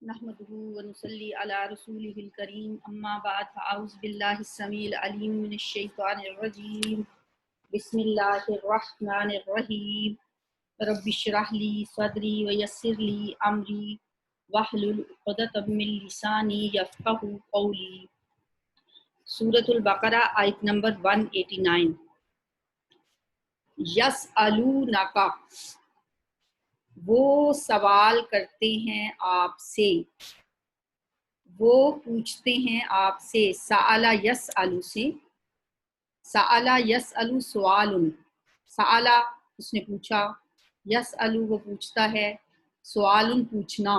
نحمده ونصلي على رسوله الكريم اما بعد فاعوذ بالله السميع العليم من الشيطان الرجيم بسم الله الرحمن الرحيم رب اشرح لي صدري ويسر لي امري واحلل عقدة من لساني يفقهوا قولي. سورۃ البقرہ آیت نمبر 189. یسألونک، وہ سوال کرتے ہیں آپ سے، وہ پوچھتے ہیں آپ سے. سألا یسألو سے، سألا یسألو سوال، سألا اس نے پوچھا، یسألو وہ پوچھتا ہے، سوال پوچھنا.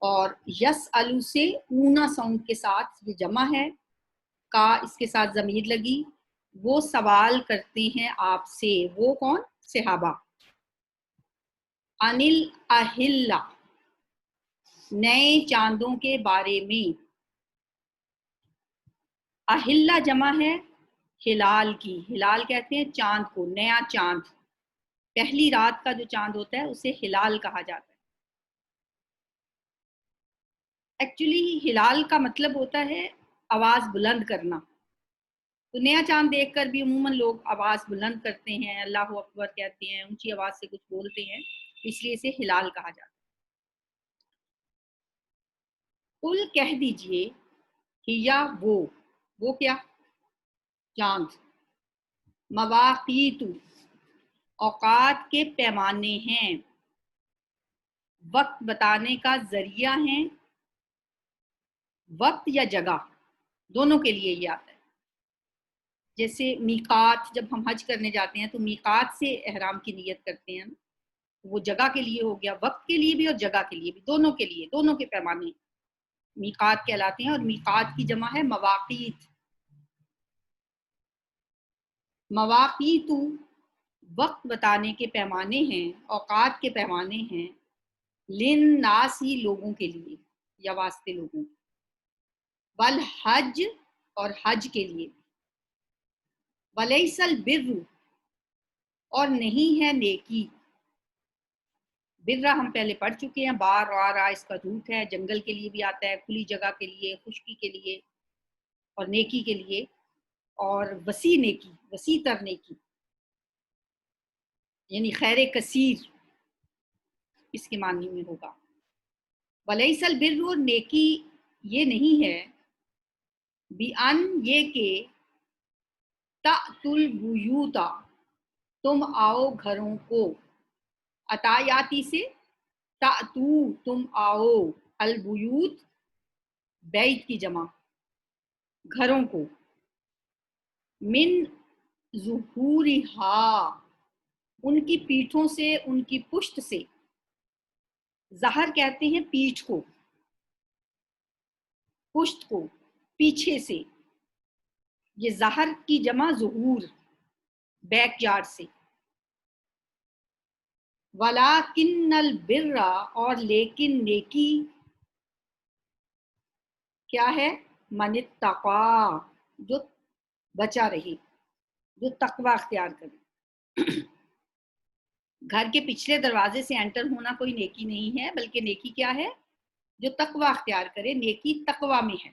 اور یسألو سے اونا ساؤنڈ کے ساتھ یہ جمع ہے، کا اس کے ساتھ ضمیر لگی. وہ سوال کرتے ہیں آپ سے، وہ کون؟ صحابہ. انل اہلہ، نئے چاندوں کے بارے میں. اہلہ جمع ہے ہلال کی، ہلال کہتے ہیں چاند کو، نیا چاند. پہلی رات کا جو چاند ہوتا ہے اسے ہلال کہا جاتا ہے. ایکچولی ہلال کا مطلب ہوتا ہے آواز بلند کرنا. تو نیا چاند دیکھ کر بھی عموماً لوگ آواز بلند کرتے ہیں، اللہ اکبر کہتے ہیں، اونچی آواز سے کچھ بولتے ہیں، اس لیے اسے ہلال کہا جاتا ہے. قل کہہ دیجئے، ہیا وہ کیا؟ چاند. مواقیت، اوقات کے پیمانے ہیں، وقت بتانے کا ذریعہ ہیں. وقت یا جگہ دونوں کے لیے یہ آتا ہے. جیسے میقات، جب ہم حج کرنے جاتے ہیں تو میقات سے احرام کی نیت کرتے ہیں، وہ جگہ کے لیے ہو گیا، وقت کے لیے بھی اور جگہ کے لیے بھی، دونوں کے لیے، دونوں کے پیمانے میقات کہلاتے ہیں. اور میقات کی جمع ہے مواقیت. مواقیت وقت بتانے کے پیمانے ہیں، اوقات کے پیمانے ہیں. للناسی لوگوں کے لیے یا واسطے لوگوں کے. والحج اور حج کے لیے. ولیس البر اور نہیں ہے نیکی. برہ ہم پہلے پڑھ چکے ہیں، بار آ اس کا روٹ ہے، جنگل کے لیے بھی آتا ہے، کھلی جگہ کے لیے، خشکی کے لیے اور نیکی کے لیے. اور وسیع نیکی، وسیع تر نیکی یعنی خیر کثیر اس کے معنی میں ہوگا. ولیس البر اور نیکی یہ نہیں ہے، بِأَن یہ کہ تَأْتُوا الْبُیُوتَ تم آؤ گھروں کو. عطایاتی سے تَأْتُو تم آؤ، البیوت بیت کی جمع، گھروں کو. من ظہورہا ان کی پیٹھوں سے، ان کی پشت سے. ظہر کہتے ہیں پیٹھ کو، پشت کو، پیچھے سے. یہ ظہر کی جمع ظہور، بیک یارڈ سے. وَلَٰكِنَّ الْبِرَّ اور لیکن نیکی کیا ہے؟ من اتقیٰ جو بچا رہے، جو تقوی اختیار کرے. گھر کے پچھلے دروازے سے انٹر ہونا کوئی نیکی نہیں ہے، بلکہ نیکی کیا ہے؟ جو تقوی اختیار کرے. نیکی تقوی میں ہے.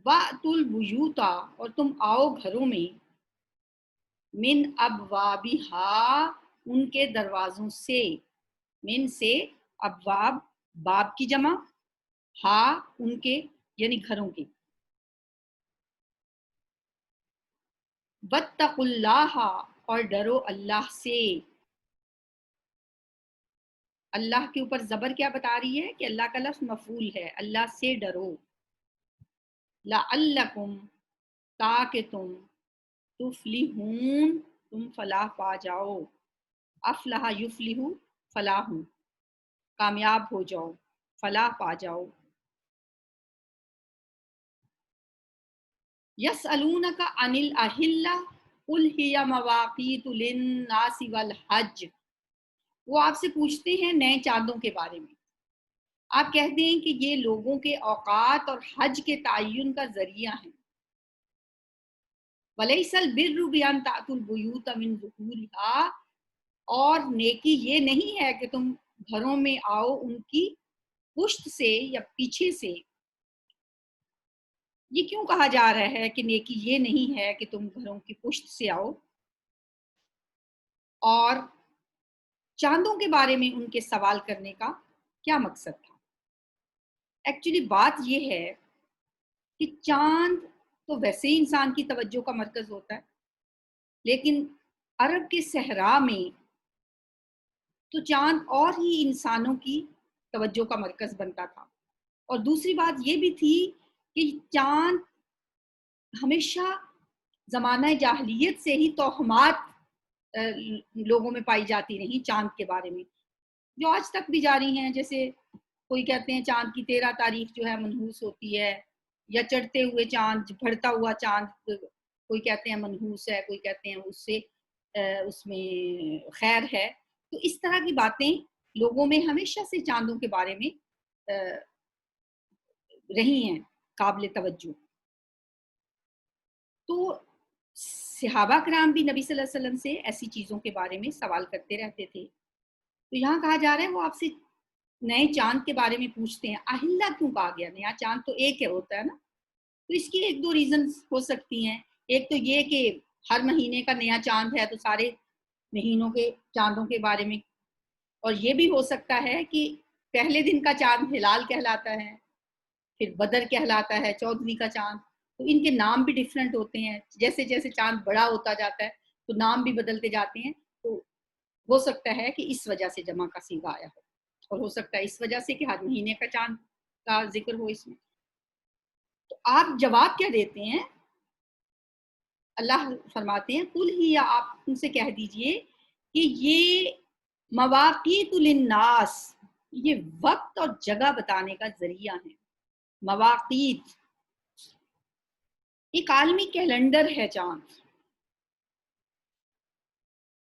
وَأْتُوا الْبُیُوتَ اور تم آؤ گھروں میں. من ابوابہا ان کے دروازوں سے. من سے ابواب، باب کی جمع، ہا ان کے یعنی گھروں کے. واتقوا اللہ اور ڈرو اللہ سے. اللہ کے اوپر زبر کیا بتا رہی ہے؟ کہ اللہ کا لفظ مفعول ہے، اللہ سے ڈرو. لعلکم تاکہ تم، تفلحون تم فلاح پا جاؤ. افلح یفلح فلاح کامیاب ہو جاؤ، فلاح پا جاؤ. یسألونک عن الاہلہ قل ہی مواقیت للناس والحج. وہ آپ سے پوچھتے ہیں نئے چاندوں کے بارے میں. آپ کہتے ہیں کہ یہ لوگوں کے اوقات اور حج کے تعین کا ذریعہ ہیں. وَلَيْسَ الْبِرُّ بِأَن تَأْتُوا الْبُيُوتَ مِن ظُهُورِهَا اور نیکی یہ نہیں ہے کہ تم گھروں میں آؤ ان کی پشت سے یا پیچھے سے. یہ کیوں کہا جا رہا ہے کہ نیکی یہ نہیں ہے کہ تم گھروں کی پشت سے آؤ؟ اور چاندوں کے بارے میں ان کے سوال کرنے کا کیا مقصد تھا؟ ایکچولی بات یہ ہے کہ چاند تو ویسے ہی انسان کی توجہ کا مرکز ہوتا ہے، لیکن عرب کے صحرا میں تو چاند اور ہی انسانوں کی توجہ کا مرکز بنتا تھا. اور دوسری بات یہ بھی تھی کہ چاند ہمیشہ زمانہ جاہلیت سے ہی توہمات لوگوں میں پائی جاتی رہی چاند کے بارے میں، جو آج تک بھی جاری ہیں. جیسے کوئی کہتے ہیں چاند کی 13 تاریخ جو ہے منحوس ہوتی ہے، یا چڑھتے ہوئے چاند، بڑھتا ہوا چاند کوئی کہتے ہیں منحوس ہے، کوئی کہتے ہیں اس سے اس میں خیر ہے. تو اس طرح کی باتیں لوگوں میں ہمیشہ سے چاندوں کے بارے میں رہی ہیں قابل توجہ. تو صحابہ کرام بھی نبی صلی اللہ علیہ وسلم سے ایسی چیزوں کے بارے میں سوال کرتے رہتے تھے. تو یہاں کہا جا رہا ہے وہ آپ سے نئے چاند کے بارے میں پوچھتے ہیں. اہلہ کیوں کہا گیا؟ نیا چاند تو ایک ہے ہوتا ہے نا. تو اس کی ایک دو ریزنز ہو سکتی ہیں. ایک تو یہ کہ ہر مہینے کا نیا چاند ہے تو سارے مہینوں کے چاندوں کے بارے میں. اور یہ بھی ہو سکتا ہے کہ پہلے دن کا چاند ہلال کہلاتا ہے، پھر بدر کہلاتا ہے 14ویں کا چاند. تو ان کے نام بھی ڈیفرنٹ ہوتے ہیں. جیسے جیسے چاند بڑا ہوتا جاتا ہے تو نام بھی بدلتے جاتے ہیں. تو ہو سکتا ہے کہ اس وجہ سے جمع کا صیغہ آیا ہو، اور ہو سکتا ہے اس وجہ سے کہ ہر مہینے کا چاند کا ذکر ہو اس میں. تو آپ جواب کیا دیتے ہیں؟ اللہ فرماتے ہیں قل ہی، یا آپ ان سے کہہ دیجئے کہ یہ مواقیت للناس، یہ وقت اور جگہ بتانے کا ذریعہ ہے. مواقیت ایک عالمی کیلنڈر ہے. چاند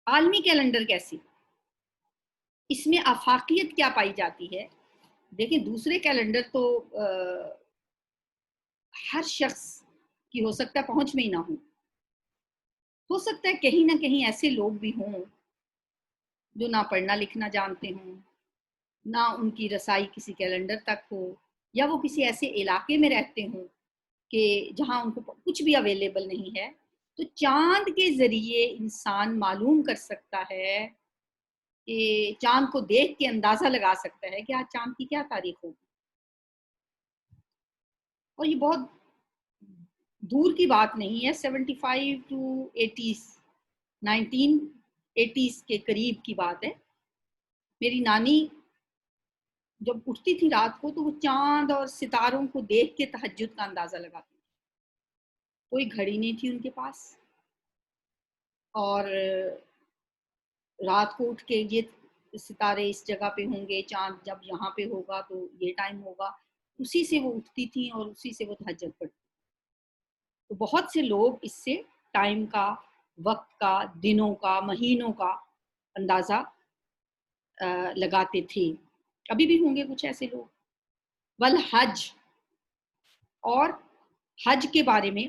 عالمی کیلنڈر کیسی؟ اس میں آفاقیت کیا پائی جاتی ہے؟ دیکھیں دوسرے کیلنڈر تو ہر شخص کی ہو سکتا ہے پہنچ میں ہی نہ ہو سکتا ہے کہیں نہ کہیں ایسے لوگ بھی ہوں جو نہ پڑھنا لکھنا جانتے ہوں، نہ ان کی رسائی کسی کیلنڈر تک ہو، یا وہ کسی ایسے علاقے میں رہتے ہوں کہ جہاں ان کو کچھ بھی اویلیبل نہیں ہے. تو چاند کے ذریعے انسان معلوم کر سکتا ہے کہ چاند کو دیکھ کے اندازہ لگا سکتا ہے کہ آج چاند کی کیا تاریخ ہوگی. اور یہ بہت دور کی بات نہیں ہے. 75 to 80s 1980s کے قریب کی بات ہے. میری نانی جب اٹھتی تھی رات کو تو وہ چاند اور ستاروں کو دیکھ کے تہجد کا اندازہ لگاتی تھی. کوئی گھڑی نہیں تھی ان کے پاس، اور رات کو اٹھ کے یہ ستارے اس جگہ پہ ہوں گے، چاند جب یہاں پہ ہوگا تو یہ ٹائم ہوگا، اسی سے وہ اٹھتی تھیں اور اسی سے وہ تہجد پڑھتی. تو بہت سے لوگ اس سے ٹائم کا، وقت کا، دنوں کا، مہینوں کا اندازہ لگاتے تھے. ابھی بھی ہوں گے کچھ ایسے لوگ. والحج، اور حج کے بارے میں،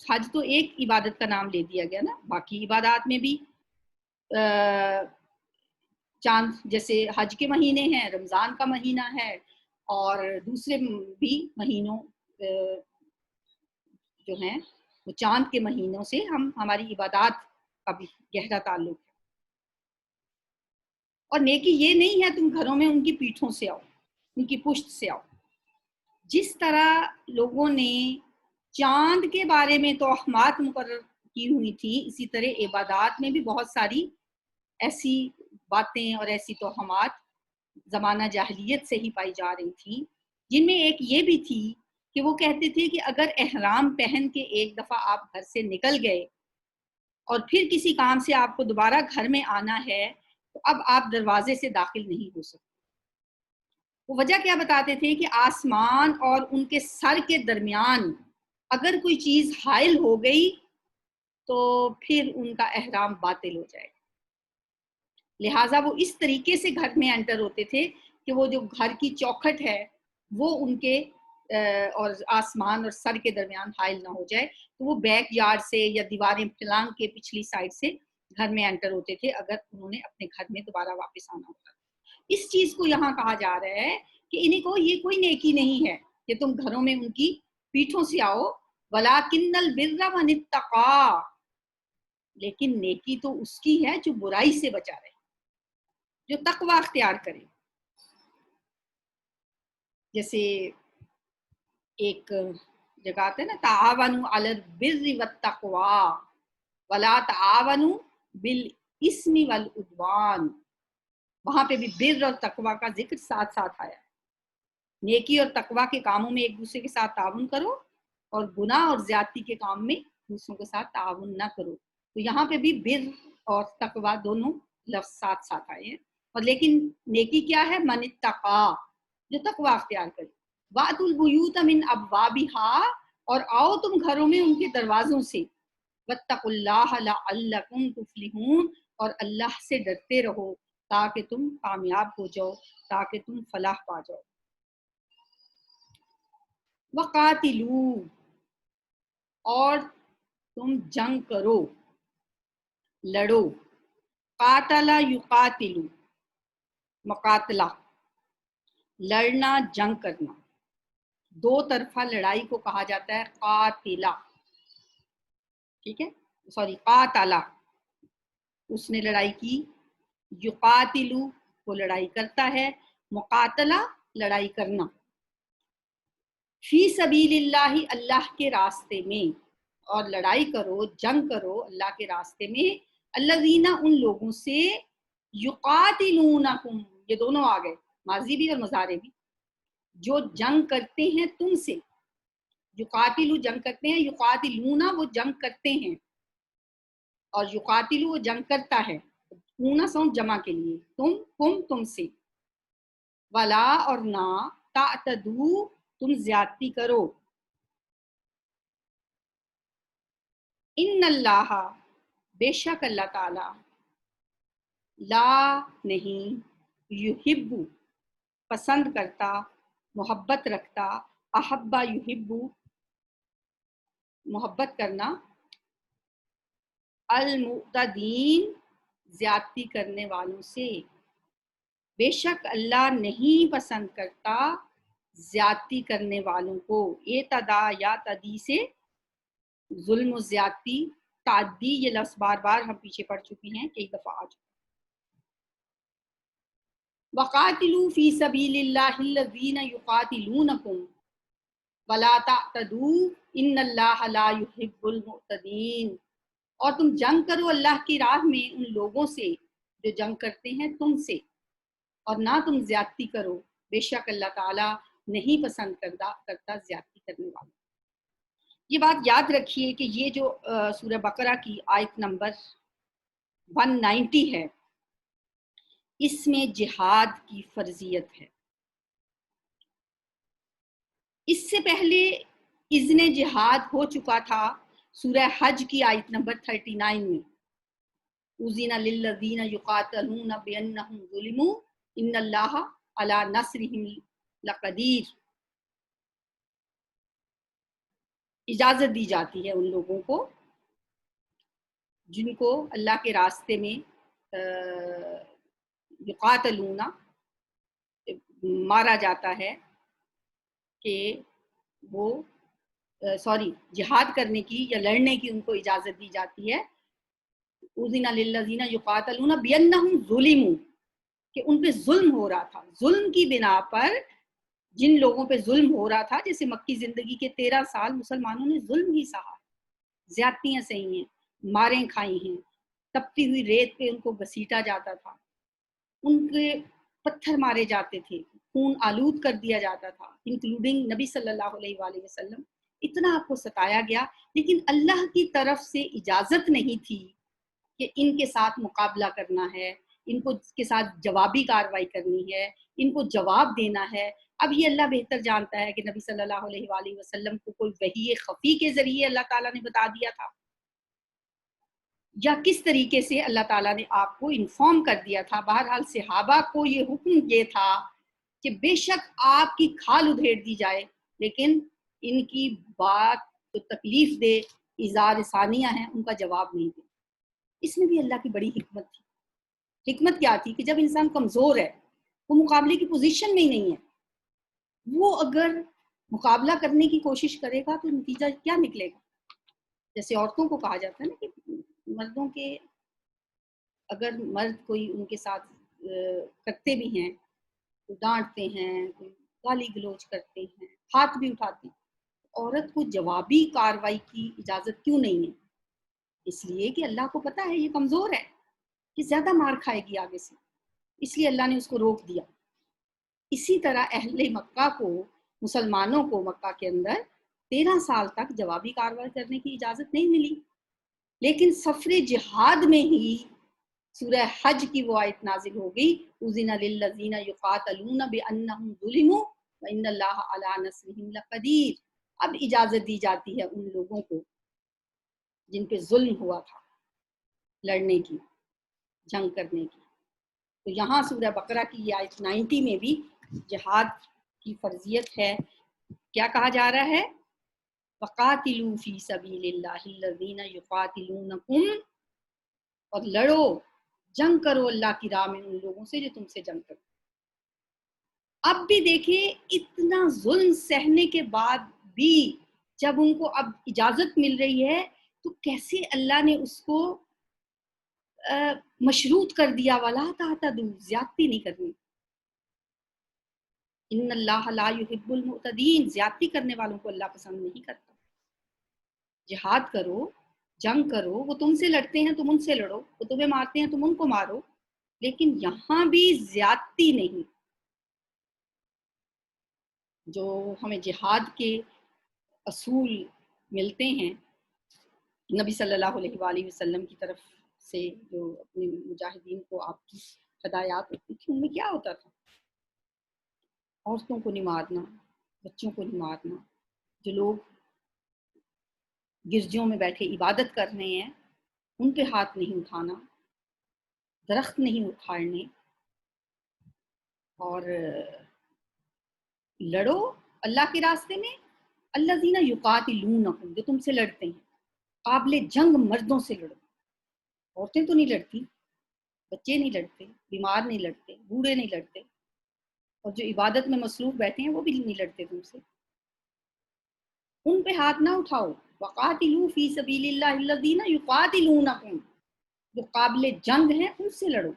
حج تو ایک عبادت کا نام لے دیا گیا نا، باقی عبادات میں بھی چاند جیسے حج کے مہینے ہیں، رمضان کا مہینہ ہے، اور دوسرے بھی مہینوں جو ہیں وہ چاند کے مہینوں سے ہماری عبادات کا بھی گہرا تعلق ہے. اور نیکی یہ نہیں ہے تم گھروں میں ان کی پیٹھوں سے آؤ، ان کی پشت سے آؤ. جس طرح لوگوں نے چاند کے بارے میں توہمات مقرر کی ہوئی تھی، اسی طرح عبادات میں بھی بہت ساری ایسی باتیں اور ایسی توہمات زمانہ جاہلیت سے ہی پائی جا رہی تھی، جن میں ایک یہ بھی تھی کہ وہ کہتے تھے کہ اگر احرام پہن کے ایک دفعہ آپ گھر سے نکل گئے اور پھر کسی کام سے آپ کو دوبارہ گھر میں آنا ہے تو اب آپ دروازے سے داخل نہیں ہو سکتے. وہ وجہ کیا بتاتے تھے کہ آسمان اور ان کے سر کے درمیان اگر کوئی چیز حائل ہو گئی تو پھر ان کا احرام باطل ہو جائے. لہٰذا وہ اس طریقے سے گھر میں انٹر ہوتے تھے کہ وہ جو گھر کی چوکھٹ ہے وہ ان کے اور آسمان اور سر کے درمیان حائل نہ ہو جائے. تو وہ بیک یارڈ سے یا دیواریں پلانگ کے پچھلی سائڈ سے گھر میں انٹر ہوتے تھے اگر انہوں نے اپنے گھر میں دوبارہ واپس آنا ہوتا. اس چیز کو یہاں کہا جا رہا ہے کہ انہیں کو یہ کوئی نیکی نہیں ہے کہ تم گھروں میں ان کی پیٹھوں سے آؤ. وَلَٰكِنَّ الْبِرَّ مَنِ اتَّقَىٰ، لیکن نیکی تو اس کی ہے جو برائی سے بچا رہے، جو تقوی اختیار کرے. جیسے ایک جگہ آتا ہے نا، تعاونوا علی البر والتقوی ولا تعاونوا بالاسم والعدوان، وہاں پہ بھی بر اور تقوی کا ذکر ساتھ ساتھ آیا. نیکی اور تقوی کے کاموں میں ایک دوسرے کے ساتھ تعاون کرو اور گناہ اور زیادتی کے کام میں دوسروں کے ساتھ تعاون نہ کرو. تو یہاں پہ بھی بر اور تقوی دونوں لفظ ساتھ ساتھ آئے ہیں. اور لیکن نیکی کیا ہے؟ من اتقا، جو تقوی اختیار کرے. وَأْتُوا الْبُيُوتَ مِنْ أَبْوَابِهَا، اور آؤ تم گھروں میں ان کے دروازوں سے. وَاتَّقُوا اللَّهَ لَعَلَّكُمْ تُفْلِحُونَ، اور اللہ سے ڈرتے رہو تاکہ تم کامیاب ہو جاؤ، تاکہ تم فلاح پا جاؤ. وَقَاتِلُوا، اور تم جنگ کرو، لڑو. قاتل یقاتل، مقاتلہ، لڑنا، جنگ کرنا. دو طرفہ لڑائی کو کہا جاتا ہے قاتلہ. ٹھیک ہے، سوری، قاتلہ اس نے لڑائی کی، یقاتلو وہ لڑائی کرتا ہے، مقاتلہ لڑائی کرنا. فی سبیل اللہ، اللہ کے راستے میں، اور لڑائی کرو، جنگ کرو اللہ کے راستے میں. الذین، ان لوگوں سے، یقاتلونکم، یہ دونوں آ گئے، ماضی بھی اور مضارع بھی، جو جنگ کرتے ہیں تم سے. یقاتلو جنگ کرتے ہیں، یقاتلونا وہ جنگ کرتے ہیں، اور یقاتلو وہ جنگ کرتا ہے. اونا ساؤنڈ جمع کے لیے، تم سے. ولا، اور نہ، تعتدو تم زیادتی کرو. ان اللہ، بے شک اللہ تعالی، لا نہیں، یحب پسند کرتا، محبت رکھتا، احبا یحب محبت کرنا، المعتدین زیادتی کرنے والوں سے. بے شک اللہ نہیں پسند کرتا زیادتی کرنے والوں کو. اعتدا یا تدی سے ظلم و زیادتی، تعدی یہ لفظ بار بار ہم پیچھے پڑھ چکی ہیں، کئی دفعہ آ چکے. وقاتلوا فی سبیل اللہ الذین یقاتلونکم ولا تعتدوا ان اللہ لا یحب المعتدین، اور تم جنگ کرو اللہ کی راہ میں ان لوگوں سے جو جنگ کرتے ہیں تم سے، اور نہ تم زیادتی کرو، بے شک اللہ تعالیٰ نہیں پسند کرتا زیادتی کرنے والوں. یہ بات یاد رکھیے کہ یہ جو سورہ بقرہ کی آیت نمبر 190 ہے، اس میں جہاد کی فرضیت ہے. اس سے پہلے اذن جہاد ہو چکا تھا سورہ حج کی آیت نمبر 39 میں. اذن للذین یقاتلون بانہم ظلموا ان اللہ علی نصرہم لقدیر. اجازت دی جاتی ہے ان لوگوں کو جن کو اللہ کے راستے میں یقاتلون مارا جاتا ہے، کہ وہ جہاد کرنے کی یا لڑنے کی ان کو اجازت دی جاتی ہے. اذن للذین یقاتلون بانہم ظلموا، کہ ان پہ ظلم ہو رہا تھا. ظلم کی بنا پر جن لوگوں پہ ظلم ہو رہا تھا، جیسے مکی زندگی کے 13 سال مسلمانوں نے ظلم ہی سہا، زیادتیاں سہی ہیں، ماریں کھائی ہیں، تپتی ہوئی ریت پہ ان کو گھسیٹا جاتا تھا، ان کے پتھر مارے جاتے تھے، خون آلود کر دیا جاتا تھا، انکلوڈنگ نبی صلی اللہ علیہ وآلہ وسلم. اتنا آپ کو ستایا گیا، لیکن اللہ کی طرف سے اجازت نہیں تھی کہ ان کے ساتھ مقابلہ کرنا ہے، ان کو کے ساتھ جوابی کارروائی کرنی ہے، ان کو جواب دینا ہے. اب یہ اللہ بہتر جانتا ہے کہ نبی صلی اللہ علیہ وآلہ وسلم کو کوئی وحی خفی کے ذریعے اللہ تعالیٰ نے بتا دیا تھا، یا کس طریقے سے اللہ تعالیٰ نے آپ کو انفارم کر دیا تھا. بہرحال صحابہ کو یہ حکم یہ تھا کہ بے شک آپ کی کھال ادھیڑ دی جائے، لیکن ان کی بات تو تکلیف دے اظہار ثانیہ ہیں، ان کا جواب نہیں دے. اس میں بھی اللہ کی بڑی حکمت تھی. حکمت کیا تھی کہ جب انسان کمزور ہے، وہ مقابلے کی پوزیشن میں ہی نہیں ہے، وہ اگر مقابلہ کرنے کی کوشش کرے گا تو نتیجہ کیا نکلے گا؟ جیسے عورتوں کو کہا جاتا ہے نا کہ مردوں کے اگر مرد کوئی ان کے ساتھ کرتے بھی ہیں، کوئی ڈانٹتے ہیں، کوئی گالی گلوچ کرتے ہیں، ہاتھ بھی اٹھاتے ہیں، عورت کو جوابی کارروائی کی اجازت کیوں نہیں ہے؟ اس لیے کہ اللہ کو پتا ہے یہ کمزور ہے، کہ زیادہ مار کھائے گی آگے سے، اس لیے اللہ نے اس کو روک دیا. اسی طرح اہل مکہ کو، مسلمانوں کو مکہ کے اندر 13 سال تک جوابی کارروائی کرنے کی اجازت نہیں ملی، لیکن سفر جہاد میں ہی سورہ حج کی وہ آیت نازل ہو گئی، اذن للذین یقاتلون بانہم ظلموا وان اللہ علی نصرہم لقدیر. اب اجازت دی جاتی ہے ان لوگوں کو جن پہ ظلم ہوا تھا لڑنے کی، جنگ کرنے کی. تو یہاں سورہ بقرہ کی یہ آیت 90 میں بھی جہاد کی فرضیت ہے. کیا کہا جا رہا ہے؟ وَقَاتِلُوا فِي سَبِيلِ اللَّهِ الَّذِينَ يُقَاتِلُونَكُمْ، اور لڑو، جنگ کرو اللہ کی راہ میں ان لوگوں سے جو تم سے جنگ کرو. اب بھی دیکھیں اتنا ظلم سہنے کے بعد بھی جب ان کو اب اجازت مل رہی ہے تو کیسے اللہ نے اس کو مشروط کر دیا، وَلَا تَعْتَدُوا، زیادتی نہیں کرنی. ان اللہ لا يحب المعتدین، زیادتی کرنے والوں کو اللہ پسند نہیں کرتا. جہاد کرو، جنگ کرو، وہ تم سے لڑتے ہیں تم ان سے لڑو، وہ تمہیں مارتے ہیں تم ان کو مارو، لیکن یہاں بھی زیادتی نہیں. جو ہمیں جہاد کے اصول ملتے ہیں نبی صلی اللہ علیہ وآلہ وسلم کی طرف سے، جو اپنے مجاہدین کو آپ کی ہدایات ہوتی تھی، ان میں کیا ہوتا تھا؟ عورتوں کو نہیں مارنا، بچوں کو نہیں مارنا، جو لوگ گرجوں میں بیٹھے عبادت کر رہے ہیں ان پہ ہاتھ نہیں اٹھانا، درخت نہیں اکھاڑنے، اور لڑو اللہ کے راستے میں. الذین یقاتلونکم، جو تم سے لڑتے ہیں، قابل جنگ مردوں سے لڑو. عورتیں تو نہیں لڑتی، بچے نہیں لڑتے، بیمار نہیں لڑتے، بوڑھے نہیں لڑتے، اور جو عبادت میں مصروف بیٹھے ہیں وہ بھی نہیں لڑتے تم سے. ان پہ ہاتھ نہ اٹھاؤ. وقاتلوا فی سبیل اللہ الذین یقاتلونکم، جو قابل جنگ ہیں ان سے لڑو،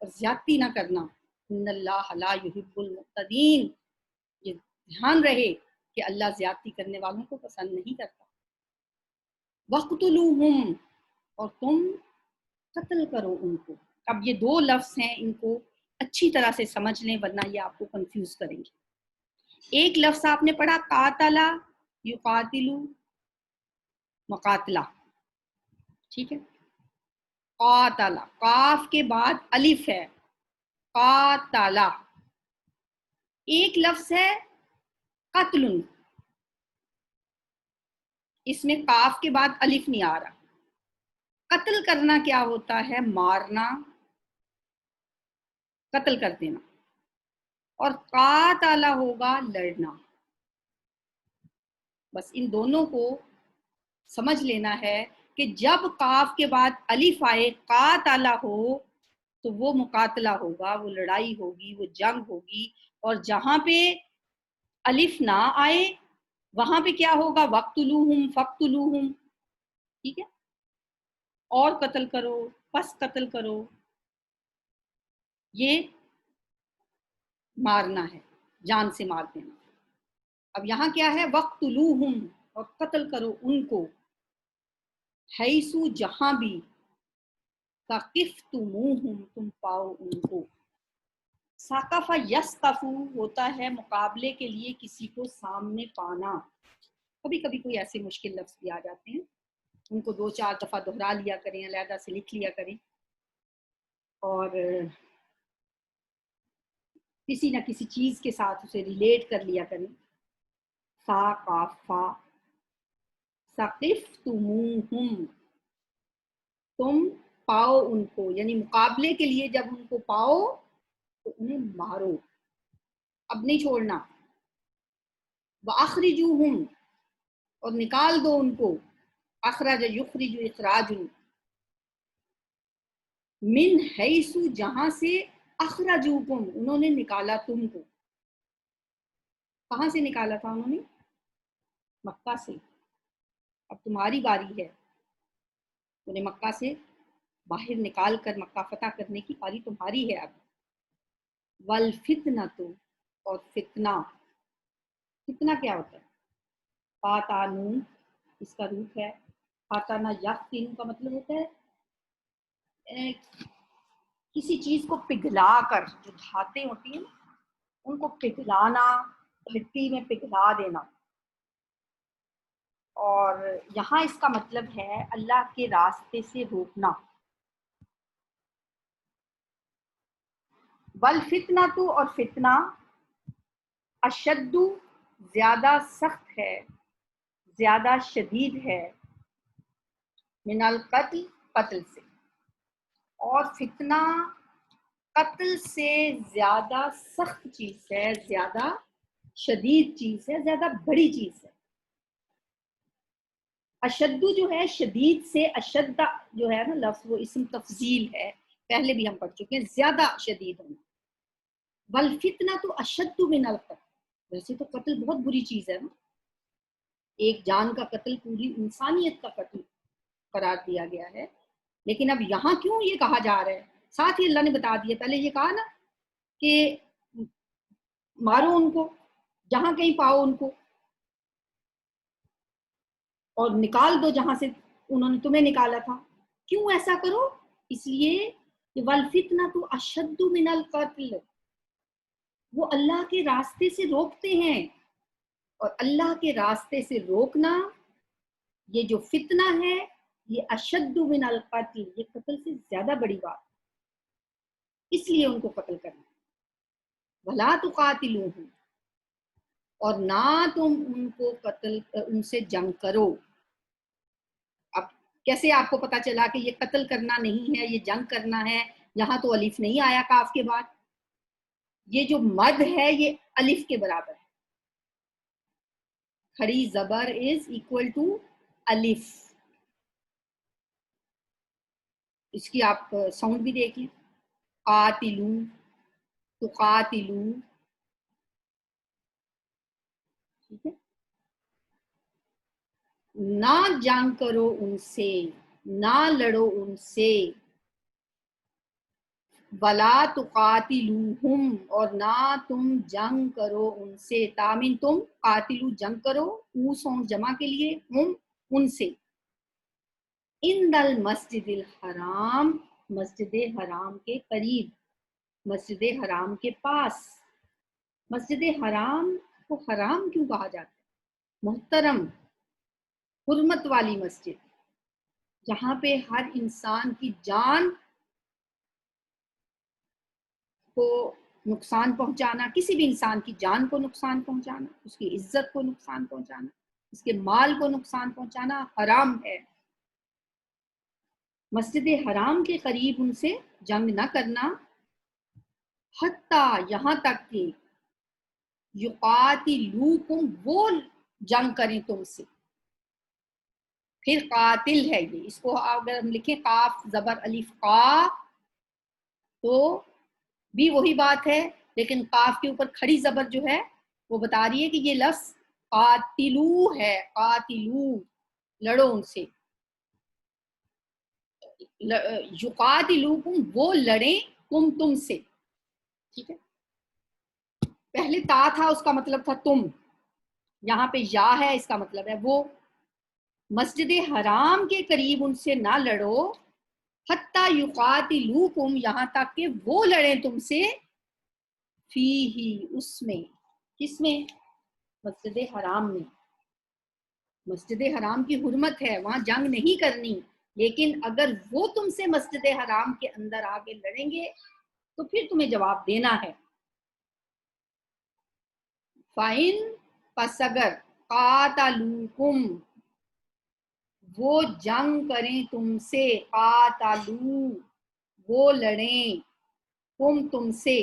اور زیادتی نہ کرنا. ان اللہ لا یحب المعتدین، یہ دھیان رہے کہ اللہ زیادتی کرنے والوں کو پسند نہیں کرتا. وقتلوہم، اور تم قتل کرو ان کو. اب یہ دو لفظ ہیں، ان کو اچھی طرح سے سمجھ لیں ورنہ یہ آپ کو کنفیوز کریں گے. ایک لفظ آپ نے پڑھا قاتلا یقاتلو، مقاتلہ، ٹھیک ہے. قاتلا، قاف کے بعد الف ہے، قاتلا. ایک لفظ ہے قتل، اس میں قاف کے بعد الف نہیں آ رہا. قتل کرنا کیا ہوتا ہے؟ مارنا، قتل کر دینا. اور قاتلا ہوگا لڑنا. بس ان دونوں کو سمجھ لینا ہے کہ جب قاف کے بعد الف آئے، قاتلا ہو، تو وہ مقاتلہ ہوگا، وہ لڑائی ہوگی، وہ جنگ ہوگی. اور جہاں پہ الف نہ آئے وہاں پہ کیا ہوگا؟ وقتلوہم، فقتلوہم، ٹھیک ہے. اور قتل کرو، پس قتل کرو، یہ مارنا ہے، جان سے مار دینا. اب یہاں کیا ہے؟ وقتلوہم، اور قتل کرو ان کو، حیثو، جہاں بھی، ثقفتموہم، تم پاؤ ان کو. ثقف یثقف ہوتا ہے مقابلے کے لیے کسی کو سامنے پانا. کبھی کبھی کوئی ایسے مشکل لفظ بھی آ جاتے ہیں، ان کو 2-4 دفعہ دہرا لیا کریں، علیحدہ سے لکھ لیا کریں، اور کسی نہ کسی چیز کے ساتھ اسے ریلیٹ کر لیا کریں. ثقافا، ثقفتموہم، تم پاؤ ان کو، یعنی مقابلے کے لیے جب ان کو پاؤ تو انہیں مارو، اب نہیں چھوڑنا. وَأَخْرِجُوهُمْ، اور نکال دو ان کو. اخرج یخرج اخراج، من حیثو جہاں سے اخرجوکم انہوں نے نکالا تم کو. کہاں سے نکالا تھا انہوں نے؟ مکہ سے. اب تمہاری باری ہے، انہیں مکہ سے باہر نکال کر مکہ فتح کرنے کی باری تمہاری ہے اب. والفتنۃ اور فتنہ. فتنہ کیا ہوتا ہے؟ فاتانون اس کا روپ ہے. فاتانہ یفتن کا مطلب ہوتا ہے کسی چیز کو پگھلا کر، جو دھاتیں ہوتی ہیں ان کو پگھلانا، مٹی میں پگھلا دینا. اور یہاں اس کا مطلب ہے اللہ کے راستے سے روکنا. والفتنہ تو اور فتنہ اشد زیادہ سخت ہے، زیادہ شدید ہے، من القتل قتل سے. اور فتنہ قتل سے زیادہ سخت چیز ہے، زیادہ شدید چیز ہے، زیادہ بڑی چیز ہے. اشدو جو ہے شدید سے، اشد جو ہے نا لفظ وہ اسم تفضیل ہے، پہلے بھی ہم پڑھ چکے ہیں، زیادہ شدید ہونا. والفتنہ تو اشد من القتل. ویسے تو قتل بہت بری چیز ہے نا، ایک جان کا قتل پوری انسانیت کا قتل قرار دیا گیا ہے. لیکن اب یہاں کیوں یہ کہا جا رہا ہے؟ ساتھ ہی اللہ نے بتا دیا، پہلے یہ کہا نا کہ مارو ان کو جہاں کہیں پاؤ ان کو، اور نکال دو جہاں سے انہوں نے تمہیں نکالا تھا. کیوں ایسا کرو؟ اس لیے کہ والفتنہ تو اشد من القتل، وہ اللہ کے راستے سے روکتے ہیں. اور اللہ کے راستے سے روکنا، یہ جو فتنہ ہے یہ اشد من القتل، یہ قتل سے زیادہ بڑی بات، اس لیے ان کو قتل کرنا. ولا تقاتلوہم، اور نہ تم ان کو قتل ان سے جنگ کرو. اب کیسے آپ کو پتا چلا کہ یہ قتل کرنا نہیں ہے، یہ جنگ کرنا ہے؟ یہاں تو الف نہیں آیا کاف کے بعد. یہ جو مد ہے یہ الف کے برابر ہے. کھڑی زبر از اکول ٹو الف. اس کی آپ ساؤنڈ بھی دیکھیں، قاتلو، تقاتلو. ٹھیک ہے، نہ جنگ کرو ان سے، نہ لڑو ان سے. ولا تقاتلوہم، اور نہ تم جنگ کرو ان سے. تامین تم، قاتلو جنگ کرو، او سون جمع کے لیے، ہم ان سے. عند المسجد الحرام، مسجد حرام کے قریب، مسجد حرام کے پاس. مسجد حرام کو حرام کیوں کہا جاتا ہے؟ محترم، حرمت والی مسجد، جہاں پہ ہر انسان کی جان کو نقصان پہنچانا، کسی بھی انسان کی جان کو نقصان پہنچانا، اس کی عزت کو نقصان پہنچانا، اس کے مال کو نقصان پہنچانا حرام ہے. مسجد حرام کے قریب ان سے جنگ نہ کرنا. حتیٰ یہاں تک کہ یقاتلوکم، وہ جنگ کریں تم سے. پھر قاتل ہے یہ، اس کو اگر ہم لکھیں قاف زبر الف قا تو بھی وہی بات ہے، لیکن قاف کے اوپر کھڑی زبر جو ہے وہ بتا رہی ہے کہ یہ لفظ قاتلو ہے. قاتلو، لڑو ان سے. یقاتلوکم، وہ لڑیں تم سے. ٹھیک ہے، پہلے تا تھا اس کا مطلب تھا تم، یہاں پہ یا ہے اس کا مطلب ہے وہ. مسجد حرام کے قریب ان سے نہ لڑو. حتیٰ یقاتلوکم، یہاں تک کہ وہ لڑیں تم سے. فیہ، اس میں. کس میں؟ مسجد حرام میں. مسجد حرام کی حرمت ہے، وہاں جنگ نہیں کرنی. لیکن اگر وہ تم سے مسجد حرام کے اندر آ کے لڑیں گے تو پھر تمہیں جواب دینا ہے. فَإِن، پس اگر، قاتلوکم، وہ جنگ کریں تم سے. قاتلو، وہ لڑیں، تم سے.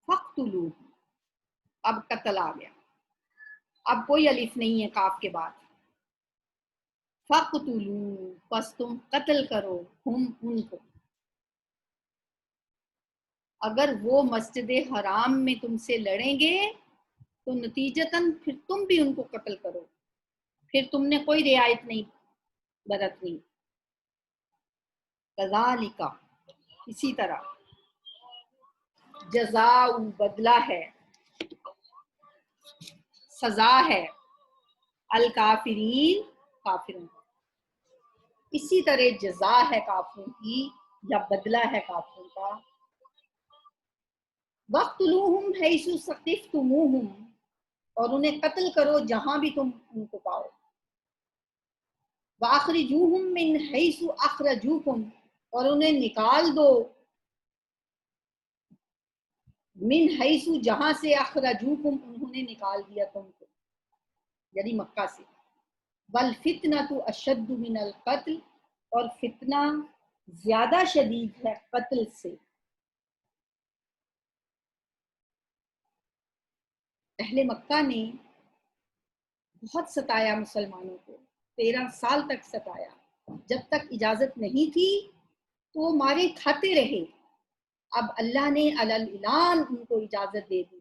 فقتلو، اب قتل آ گیا، اب کوئی الف نہیں ہے کاف کے بعد. فقتلوا پس تم قتل کرو ہم ان کو، اگر وہ مسجد حرام میں تم سے لڑیں گے تو نتیجتاً پھر تم بھی ان کو قتل کرو، پھر تم نے کوئی رعایت نہیں برتنی۔ کذالک اسی طرح، جزاء بدلہ ہے، سزا ہے، الکافرین کافروں کا، اسی طرح جزا ہے کافروں کی یا بدلہ ہے کافروں کا۔ وَاقْتُلُوهُمْ حَيْثُ ثَقِفْتُمُوهُمْ اور انہیں قتل کرو جہاں بھی تم ان کو پاؤ۔ وَأَخْرِجُوهُمْ مِنْ حَيْثُ أَخْرَجُوكُمْ اور انہیں نکال دو من حیث جہاں سے اخرجوکم انہوں نے نکال دیا تم کو، یعنی مکہ سے۔ والفتنۃ اشد من القتل اور فتنہ زیادہ شدید ہے قتل سے۔ اہل مکہ نے بہت ستایا مسلمانوں کو، 13 سال تک ستایا، جب تک اجازت نہیں تھی تو وہ مارے کھاتے رہے۔ اب اللہ نے اعلان ان کو اجازت دے دی،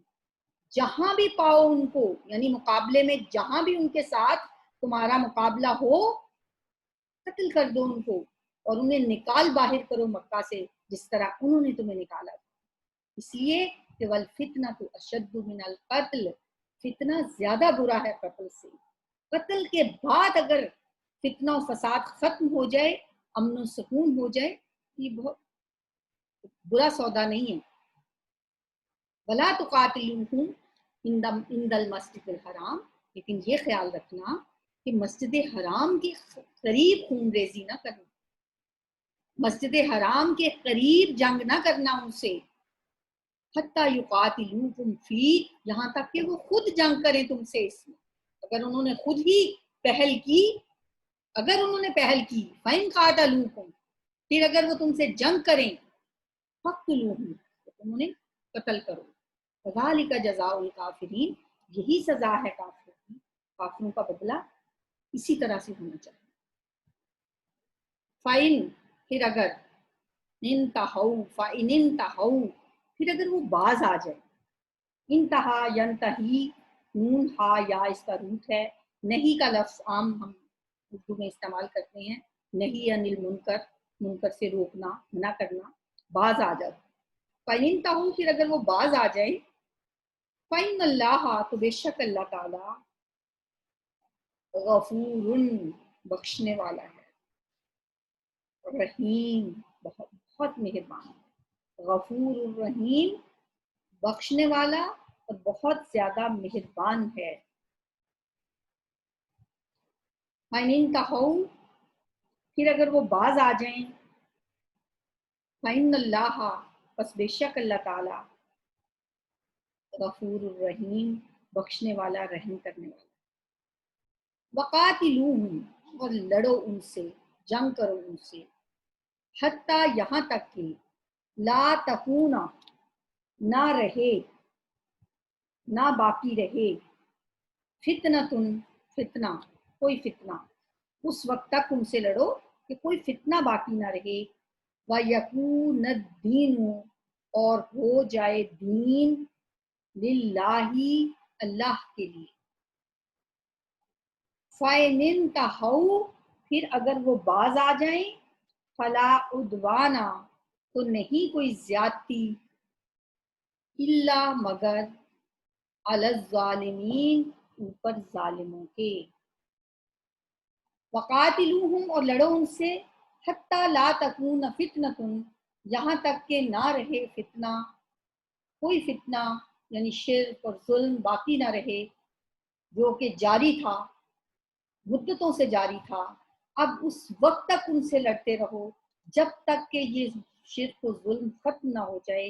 جہاں بھی پاؤ ان کو، یعنی مقابلے میں جہاں بھی ان کے ساتھ تمہارا مقابلہ ہو قتل کر دو ان کو، اور انہیں نکال باہر کرو مکہ سے جس طرح انہوں نے تمہیں نکالا تھا۔ اس لیے کہ والفتنۃ اشد من القتل، فتنہ زیادہ برا ہے قتل سے۔ قتل کے بعد اگر فتنہ و فساد ختم ہو جائے، امن و سکون ہو جائے، یہ بہت برا سودا نہیں ہے۔ ولا تقاتلوہم عند المسجد الحرام، لیکن یہ خیال رکھنا کہ مسجد حرام کے قریب خون ریزی نہ کرنا، مسجد حرام کے قریب جنگ نہ کرنا ان سے، حتی یقاتلوکم فی، یہاں تک کہ وہ خود جنگ کریں تم سے اس میں۔ اگر انہوں نے خود ہی پہل کی، اگر انہوں نے پہل کی فَإِن قَاتَلُوكُمْ، پھر اگر وہ تم سے جنگ کریں فَاقْتُلُوهُمْ، تو تم انہیں قتل کرو۔ کذالک جزاء الکافرین، یہی سزا ہے کافروں کی، کافروں کا بدلہ اسی طرح سے ہونا چاہیے۔ فَإِن، پھر اگر، انتہوا، فَإِنِ انتہوا، پھر اگر وہ باز آ جائے، انتہا ینتہی، نون ہا یا اس کا روٹ ہے، نہیں کا لفظ عام ہم اردو میں استعمال کرتے ہیں، نہیں انل منکر، منکر سے روکنا، منع کرنا، باز آ جائے۔ فَإِنِ انتہوا، پھر اگر وہ باز آ جائے، فَإِنَّ اللَّهَ، تو بے شک اللہ تعالی، غفور، بخشنے والا ہے، رحیم، بہت بہت مہربان ہے۔ غفور الرحیم، بخشنے والا اور بہت زیادہ مہربان ہے۔ فَإِنِ انتہوا، پھر اگر وہ باز آ جائیں، فَإِنَّ اللَّهَ، پس بے شک اللہ تعالی، غفور الرحیم، بخشنے والا رحم کرنے والا۔ وقاتلوہم، اور لڑو ان سے، جنگ کرو ان سے، حتیٰ یہاں تک کہ لا تکون، نہ رہے، نہ باقی رہے، فتنتن، فتنہ، کوئی فتنہ، اس وقت تک ان سے لڑو کہ کوئی فتنہ باقی نہ رہے، وَيَكُونَ الدِّينُ، اور ہو جائے دین، للہ، اللہ کے لیے۔ فَإِنِ انتہوا، پھر اگر وہ باز آ جائیں، فلا عدوان، تو نہیں کوئی زیادتی، الا مگر، علی الظالمین، اوپر ظالموں کے۔ وقاتلوہم، اور لڑو ان سے، حتی لا تکون فتنۃ، یہاں تک کہ نہ رہے فتنہ، کوئی فتنہ یعنی شرک اور ظلم باقی نہ رہے، جو کہ جاری تھا، مدتوں سے جاری تھا۔ اب اس وقت تک ان سے لڑتے رہو جب تک کہ یہ شرک و ظلم ختم نہ ہو جائے۔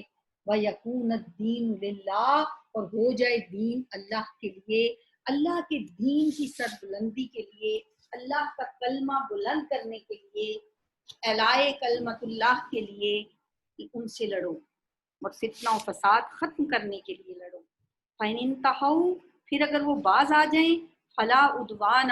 وَيَكُونَ الدِّينُ لِلَّهِ، اور ہو جائے دین اللہ کے لیے، اللہ کے دین کی سربلندی کے لیے، اللہ کا کلمہ بلند کرنے کے لیے، اعلائے کلمت اللہ کے لیے، کہ ان سے لڑو اور فتنہ و فساد ختم کرنے کے لیے لڑو۔ فَإِنِ انتہوا، پھر اگر وہ باز آ جائیں، فلا عدوان،